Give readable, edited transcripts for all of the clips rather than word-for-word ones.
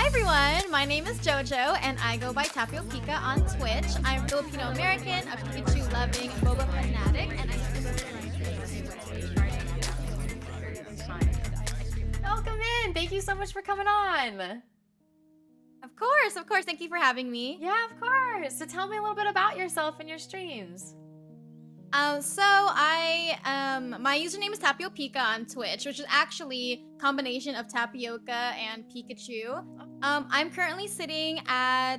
Hi everyone, my name is Jojo and I go by Tapiopika on Twitch. I'm Filipino-American, a Pikachu-loving boba fanatic, and Welcome in. Thank you so much for coming on. of course, thank you for having me. Yeah, of course. So tell me a little bit about yourself and your streams. My username is Tapiopika on Twitch, which is actually a combination of tapioca and Pikachu. I'm currently sitting at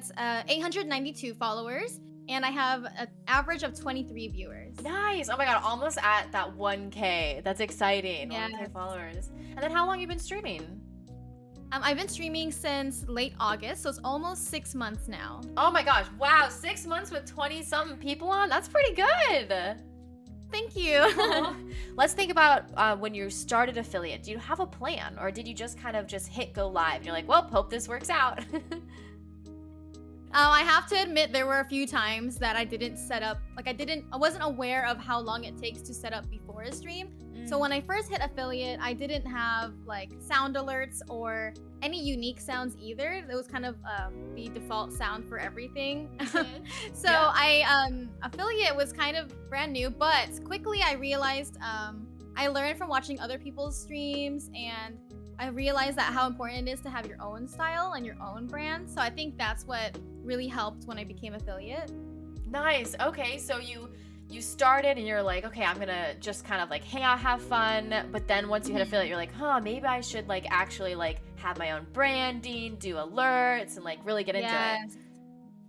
892 followers, and I have an average of 23 viewers. Nice. Oh my god, almost at that 1K. That's exciting. Yes. 1K followers. And then how long have you been streaming? I've been streaming since late August, so it's almost 6 months now. Oh my gosh. Wow, 6 months with 20-something people on? That's pretty good. Thank you. Let's think about when you started affiliate. Do you have a plan, or did you just kind of just hit go live and you're like, well, hope this works out? I have to admit there were a few times that I didn't set up, I wasn't aware of how long it takes to set up before a stream. So when I first hit affiliate, I didn't have like sound alerts or any unique sounds either. It was kind of the default sound for everything. So yeah. Affiliate was kind of brand new, but quickly I realized I learned from watching other people's streams, and I realized that how important it is to have your own style and your own brand. So I think that's what really helped when I became affiliate. Nice. Okay, so you started and you're like, okay, I'm gonna just kind of like hang out, have fun. But then once you hit affiliate, you're like, maybe I should like actually like have my own branding, do alerts, and like really get into it.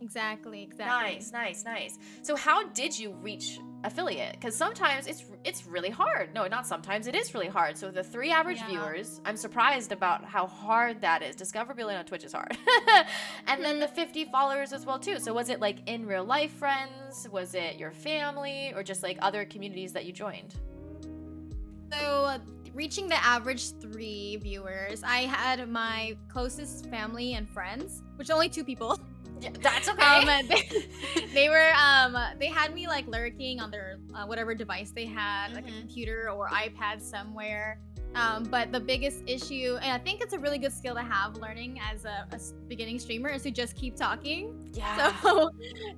Exactly. Nice. So how did you reach affiliate? Because sometimes it's really hard. No, not sometimes. It is really hard. So the 3 average viewers, I'm surprised about how hard that is. Discoverability on Twitch is hard. And then the 50 followers as well too. So was it like in real life friends? Was it your family, or just like other communities that you joined? So reaching the average 3 viewers, I had my closest family and friends, which are only 2 people. Yeah, that's okay. They had me like lurking on their whatever device they had, like a computer or iPad somewhere. But the biggest issue, and I think it's a really good skill to have learning as a beginning streamer, is to just keep talking. Yeah. So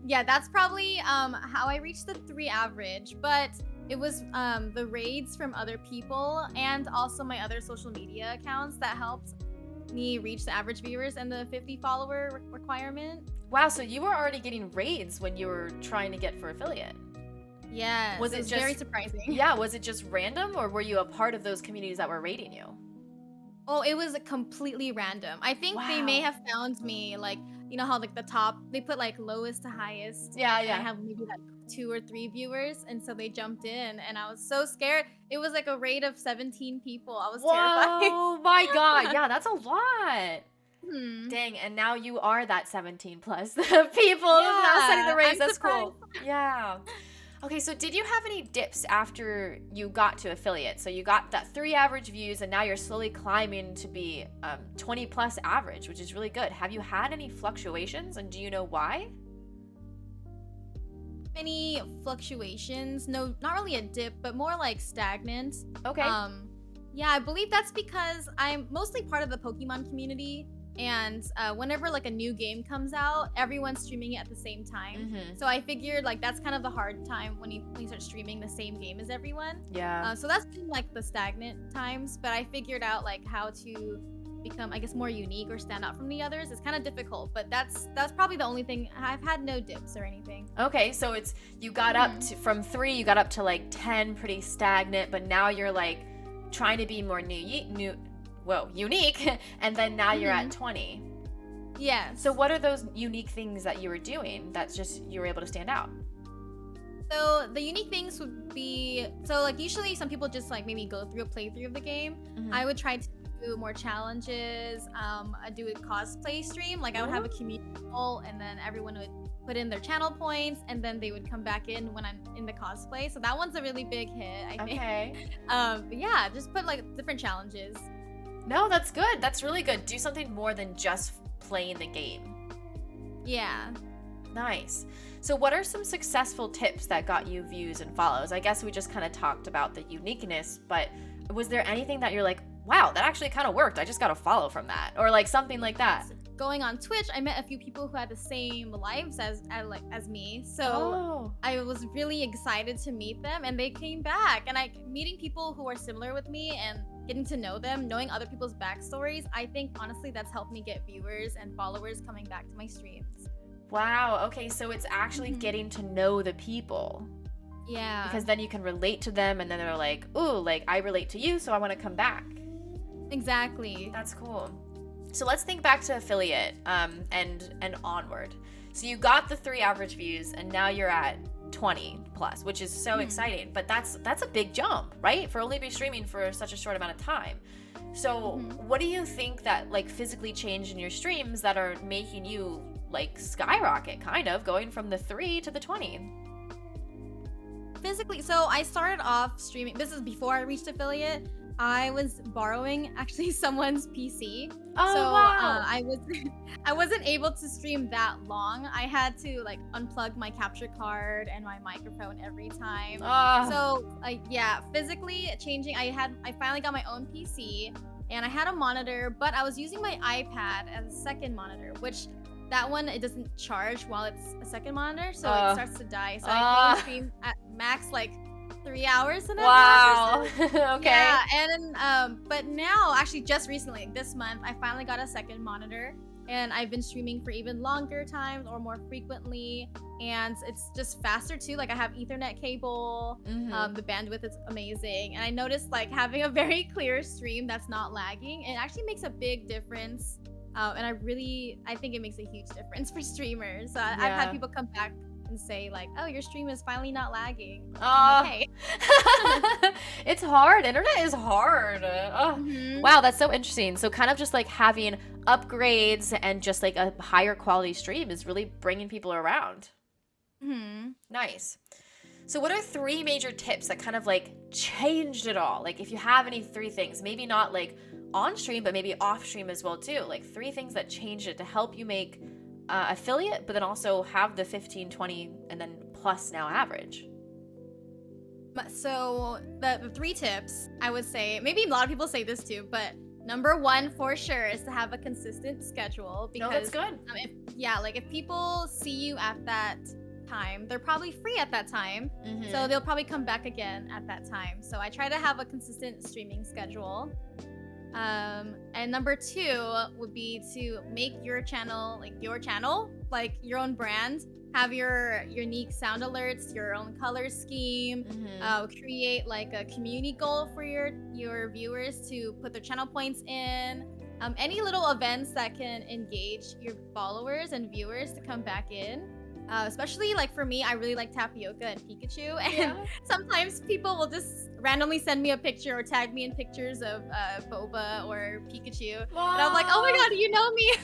yeah, that's probably how I reached the 3 average. But it was the raids from other people and also my other social media accounts that helped me reach the average viewers and the 50 follower requirement. Wow, so you were already getting raids when you were trying to get for affiliate. Yes. Was it just very surprising? Yeah, was it just random, or were you a part of those communities that were raiding you? Oh, it was completely random. I think they may have found me, like, you know how like the top, they put like lowest to highest. Yeah. I have maybe like 2 or 3 viewers, and so they jumped in, and I was so scared. It was like a raid of 17 people. I was terrified. Oh my god, yeah, that's a lot. Hmm. Dang, and now you are that 17 plus people now setting the raids. That's cool. Yeah. Okay, so did you have any dips after you got to affiliate? So you got that 3 average views, and now you're slowly climbing to be 20 plus average, which is really good. Have you had any fluctuations, and do you know why? Any fluctuations? No, not really a dip, but more like stagnant. Okay. Yeah, I believe that's because I'm mostly part of the Pokemon community, and whenever like a new game comes out, everyone's streaming it at the same time. So I figured like that's kind of the hard time when you start streaming the same game as everyone. Yeah. So that's been like the stagnant times, but I figured out like how to become, I guess, more unique or stand out from the others. It's kind of difficult, but that's probably the only thing. I've had no dips or anything. Okay, so it's you got up to from 3, you got up to like 10, pretty stagnant, but now you're like trying to be more unique, and then now you're at 20. Yeah. So what are those unique things that you were doing that's just you were able to stand out? So the unique things would be, so like usually some people just like maybe go through a playthrough of the game. I would try to do more challenges. I do a cosplay stream. Like I would have a community poll, and then everyone would put in their channel points, and then they would come back in when I'm in the cosplay. So that one's a really big hit, I think. Okay. But yeah, just put like different challenges. No, that's good. That's really good. Do something more than just playing the game. Yeah. Nice. So what are some successful tips that got you views and follows? I guess we just kind of talked about the uniqueness, but was there anything that you're like, wow, that actually kind of worked. I just got a follow from that, or like something like that? going on Twitch, I met a few people who had the same lives as me. So Oh. I was really excited to meet them, and they came back. And meeting people who are similar with me and getting to know them, knowing other people's backstories, I think honestly that's helped me get viewers and followers coming back to my streams. Wow. Okay, so it's actually getting to know the people. Yeah. Because then you can relate to them, and then they're like, ooh, like I relate to you, so I want to come back. Exactly. That's cool. So let's think back to affiliate and onward. So you got the 3 average views, and now you're at 20 plus, which is so exciting. But that's a big jump, right? For only be streaming for such a short amount of time. So what do you think that like physically changed in your streams that are making you like skyrocket, kind of going from the 3 to the 20? Physically, so I started off streaming. This is before I reached affiliate. I was borrowing actually someone's PC. Oh, so wow. I wasn't able to stream that long. I had to like unplug my capture card and my microphone every time. So yeah, physically changing. I finally got my own PC and I had a monitor, but I was using my iPad as a second monitor, which that one, it doesn't charge while it's a second monitor, so it starts to die. So I can stream at max like 3 hours and a half. Wow. Okay. Yeah, and but now, actually, just recently, this month, I finally got a second monitor, and I've been streaming for even longer times or more frequently, and it's just faster too. Like I have Ethernet cable. The bandwidth is amazing, and I noticed like having a very clear stream that's not lagging. It actually makes a big difference. And I think it makes a huge difference for streamers. So I've had people come back and say like, oh, your stream is finally not lagging. Okay. It's hard. Internet is hard. Wow, that's so interesting. So kind of just like having upgrades and just like a higher quality stream is really bringing people around. Nice. So what are 3 major tips that kind of like changed it all? Like if you have any 3 things, maybe not like on stream, but maybe off stream as well too. Like 3 things that changed it to help you make affiliate, but then also have the 15, 20, and then plus now average. So the 3 tips, I would say, maybe a lot of people say this too, but number 1 for sure is to have a consistent schedule. Because, no, that's good. If people see you at that time, they're probably free at that time, so they'll probably come back again at that time. So I try to have a consistent streaming schedule. And number 2 would be to make your channel like your own brand. Have your unique sound alerts, your own color scheme. Create like a community goal for your viewers to put their channel points in. Any little events that can engage your followers and viewers to come back in. Especially like for me, I really like Tapiopika and Pikachu, and sometimes people will just randomly send me a picture or tag me in pictures of Boba or Pikachu, and I'm like, oh my god, you know me.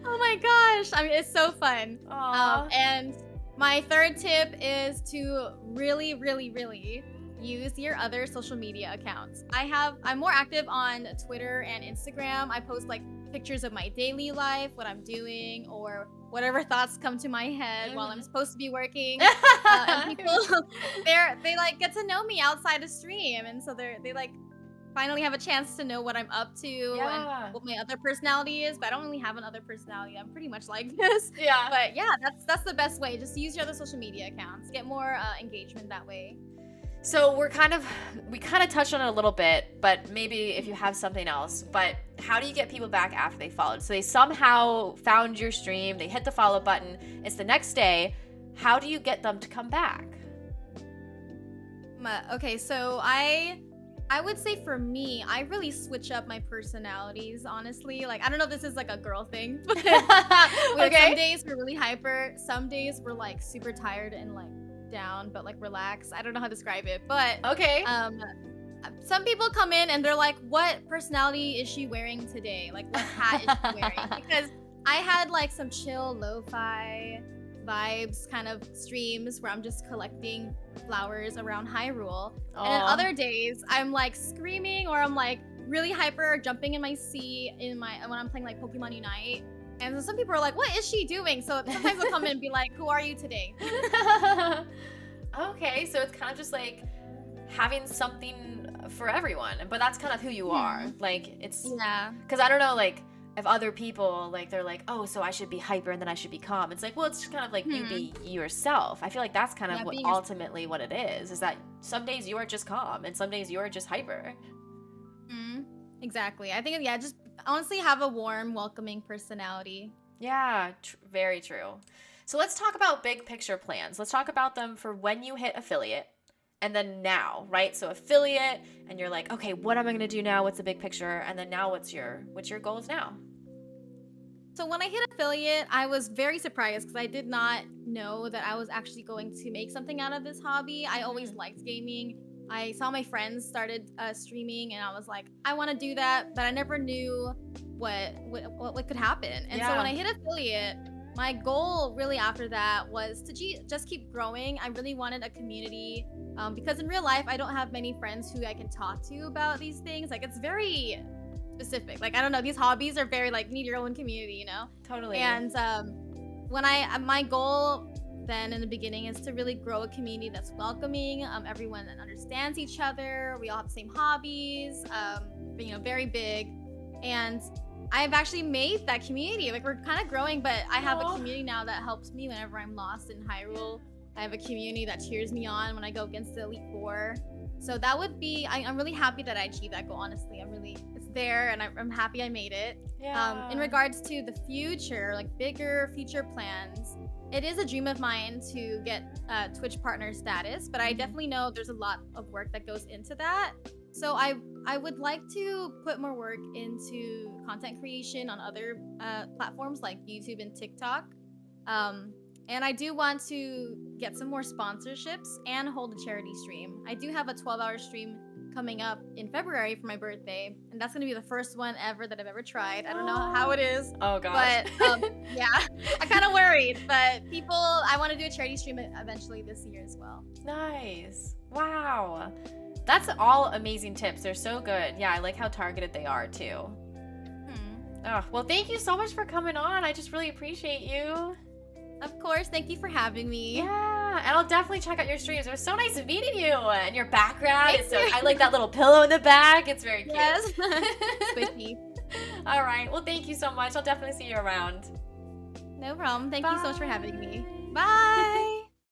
Oh my gosh, I mean, it's so fun. And my 3rd tip is to really, really, really use your other social media accounts. I'm more active on Twitter and Instagram. I post like pictures of my daily life, what I'm doing, or whatever thoughts come to my head while I'm supposed to be working. And people, they like get to know me outside of stream, and so they like finally have a chance to know what I'm up to and what my other personality is. But I don't really have another personality. I'm pretty much like this. But yeah, that's the best way. Just use your other social media accounts. Get more engagement that way. So we kind of touched on it a little bit, but maybe if you have something else. But how do you get people back after they followed? So they somehow found your stream, they hit the follow button, it's the next day. How do you get them to come back? Okay, so I would say for me, I really switch up my personalities, honestly. Like, I don't know if this is like a girl thing, but some days we're really hyper, some days we're like super tired and like down but like relaxed. I don't know how to describe it, but some people come in and they're like, what personality is she wearing today? Like, what hat is she wearing? Because I had like some chill lo-fi vibes kind of streams where I'm just collecting flowers around Hyrule. And then other days I'm like screaming, or I'm like really hyper, jumping in my seat when I'm playing like Pokemon Unite. And so some people are like, what is she doing? So sometimes they'll come in and be like, who are you today? Okay, so it's kind of just like having something for everyone, but that's kind of who you are. Like, it's because I don't know, like if other people, like, they're like, oh, so I should be hyper and then I should be calm. It's like, well, it's just kind of like you be yourself. I feel like that's kind of what ultimately what it is that some days you are just calm and some days you are just hyper. Exactly. I think, yeah, just honestly have a warm, welcoming personality. Yeah, very true. So let's talk about big picture plans. Let's talk about them for when you hit affiliate and then now, right? So affiliate, and you're like, okay, what am I gonna do now? What's the big picture? And then now what's your goals now? So when I hit affiliate, I was very surprised because I did not know that I was actually going to make something out of this hobby. I always liked gaming. I saw my friends started streaming, and I was like, I want to do that, but I never knew what could happen. And so when I hit affiliate, my goal really after that was to just keep growing. I really wanted a community because in real life, I don't have many friends who I can talk to about these things. Like, it's very specific. Like, I don't know, these hobbies are very like, need your own community, you know? Totally. And when my goal then in the beginning is to really grow a community that's welcoming, everyone that understands each other. We all have the same hobbies, you know, very big. And I've actually made that community. Like, we're kind of growing, but I have a community now that helps me whenever I'm lost in Hyrule. I have a community that cheers me on when I go against the Elite Four. So that would be, I'm really happy that I achieved that goal, honestly. It's there, and I'm happy I made it. Yeah. In regards to the future, like bigger future plans, it is a dream of mine to get Twitch partner status, but I definitely know there's a lot of work that goes into that. So I would like to put more work into content creation on other platforms like YouTube and TikTok. And I do want to get some more sponsorships and hold a charity stream. I do have a 12-hour stream coming up in February for my birthday, and that's gonna be the first one ever that I've ever tried. I don't know how it is. Oh gosh. But yeah, I'm kind of worried. But I want to do a charity stream eventually this year as well. Nice. Wow. That's all amazing tips. They're so good. Yeah, I like how targeted they are too. Oh, well, thank you so much for coming on. I just really appreciate you. Of course. Thank you for having me. Yeah, and I'll definitely check out your streams. It was so nice meeting you. And your background is so, I like that little pillow in the back. It's very cute. Yes. Squishy. All right. Well, thank you so much. I'll definitely see you around. No problem. Thank you so much for having me. Bye.